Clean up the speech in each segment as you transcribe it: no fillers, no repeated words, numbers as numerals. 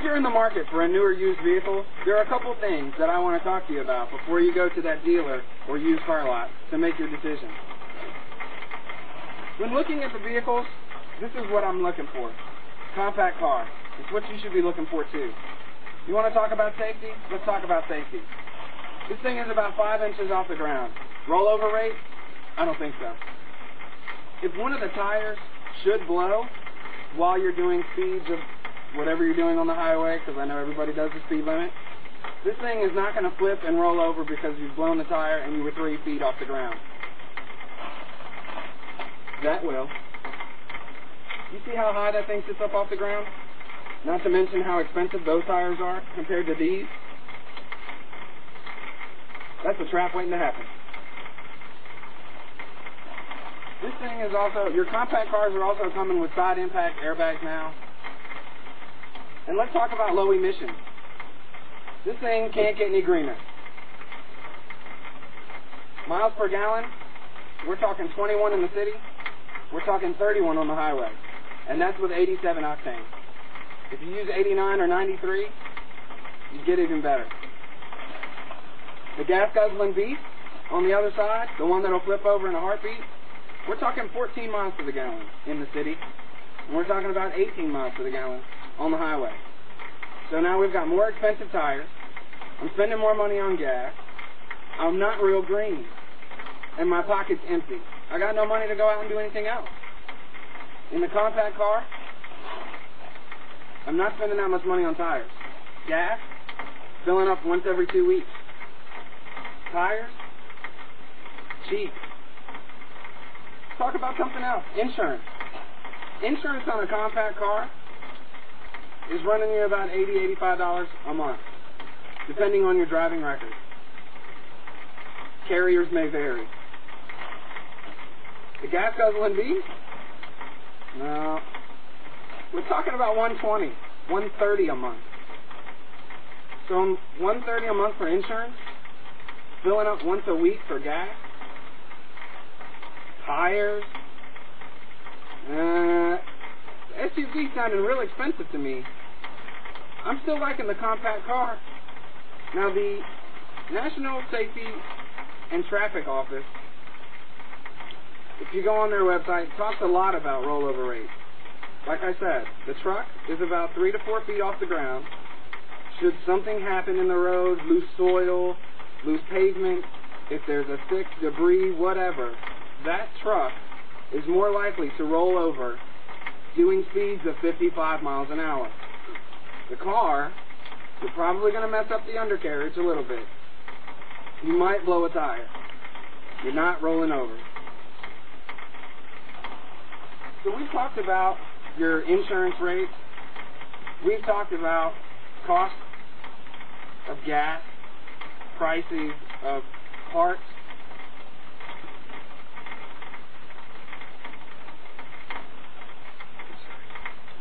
you're in the market for a newer used vehicle, there are a couple things that I want to talk to you about before you go to that dealer or used car lot to make your decision. When looking at the vehicles, this is what I'm looking for. Compact car. It's what you should be looking for too. You want to talk about safety? Let's talk about safety. This thing is about 5 inches off the ground. Rollover rate? I don't think so. If one of the tires should blow while you're doing speeds of whatever you're doing on the highway, because I know everybody does the speed limit, this thing is not going to flip and roll over because you've blown the tire and you were 3 feet off the ground. That will. You see how high that thing sits up off the ground? Not to mention how expensive those tires are compared to these. That's a trap waiting to happen. This thing is also, your compact cars are also coming with side impact airbags now. And let's talk about low emissions. This thing can't get any greener. Miles per gallon, we're talking 21 in the city. We're talking 31 on the highway. And that's with 87 octane. If you use 89 or 93, you get even better. The gas guzzling beast on the other side, the one that'll flip over in a heartbeat, we're talking 14 miles to the gallon in the city. And we're talking about 18 miles to the gallon on the highway. So now we've got more expensive tires. I'm spending more money on gas. I'm not real green. And my pocket's empty. I got no money to go out and do anything else. In the compact car, I'm not spending that much money on tires. Gas, filling up once every 2 weeks. Tires, cheap. Talk about something else. Insurance. Insurance on a compact car is running you about $80, $85 a month, depending on your driving record. Carriers may vary. The gas guzzling beast? No. We're talking about $120, $130 a month. So $130 a month for insurance, filling up once a week for gas, tires. SUV sounding real expensive to me. I'm still liking the compact car. Now the National Safety and Traffic Office, if you go on their website, talks a lot about rollover rates. Like I said, the truck is about 3 to 4 feet off the ground. Should something happen in the road, loose soil, loose pavement, if there's a thick debris, whatever, that truck is more likely to roll over doing speeds of 55 miles an hour. The car, you're probably going to mess up the undercarriage a little bit. You might blow a tire. You're not rolling over. So we've talked about your insurance rates. We've talked about cost of gas, prices of parts.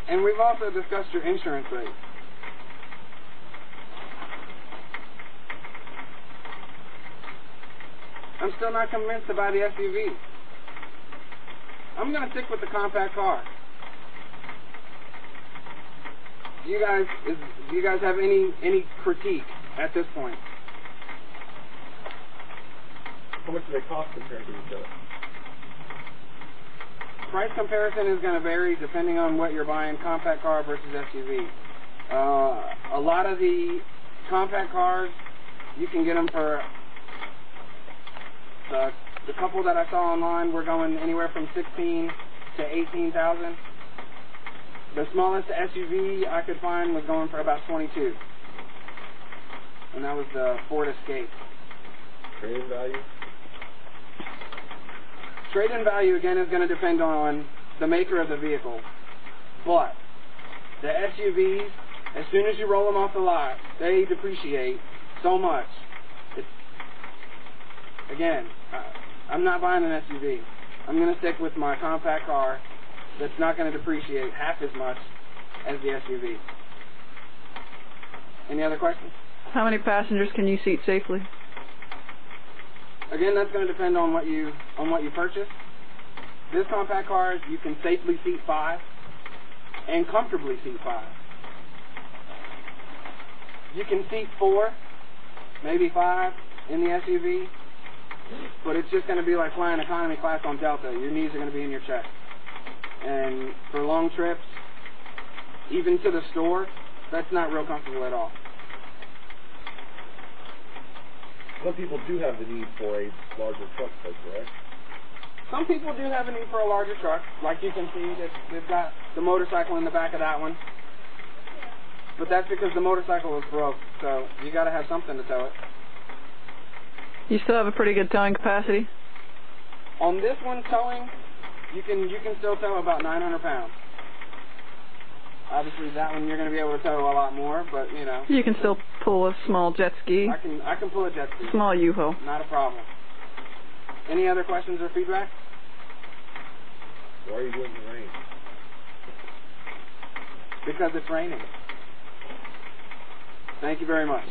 And we've also discussed your insurance rates. I'm still not convinced to buy the SUV. I'm going to stick with the compact car. Do you guys have any critique at this point? How much do they cost compared to each other? Price comparison is going to vary depending on what you're buying, compact car versus SUV. A lot of the compact cars, you can get them for the couple that I saw online were going anywhere from $16,000 to $18,000. The smallest SUV I could find was going for about $22,000, and that was the Ford Escape. Trade-in value? Trade-in value, again, is going to depend on the maker of the vehicle. But the SUVs, as soon as you roll them off the lot, they depreciate so much. Again, I'm not buying an SUV. I'm going to stick with my compact car that's not going to depreciate half as much as the SUV. Any other questions? How many passengers can you seat safely? Again, that's going to depend on what you purchase. This compact car, you can safely seat 5 and comfortably seat 5. You can seat 4, maybe 5 in the SUV, but it's just going to be like flying economy class on Delta. Your knees are going to be in your chest. And for long trips, even to the store, that's not real comfortable at all. Some people do have the need for a larger truck, though, correct? Some people do have a need for a larger truck. Like you can see, they've got the motorcycle in the back of that one. But that's because the motorcycle was broke, so you got to have something to tow it. You still have a pretty good towing capacity? On this one, towing, you can still tow about 900 pounds. Obviously, that one you're going to be able to tow a lot more, but you know. You can still pull a small jet ski. I can pull a jet ski. Small U-Haul. Not a problem. Any other questions or feedback? Why are you doing the rain? Because it's raining. Thank you very much.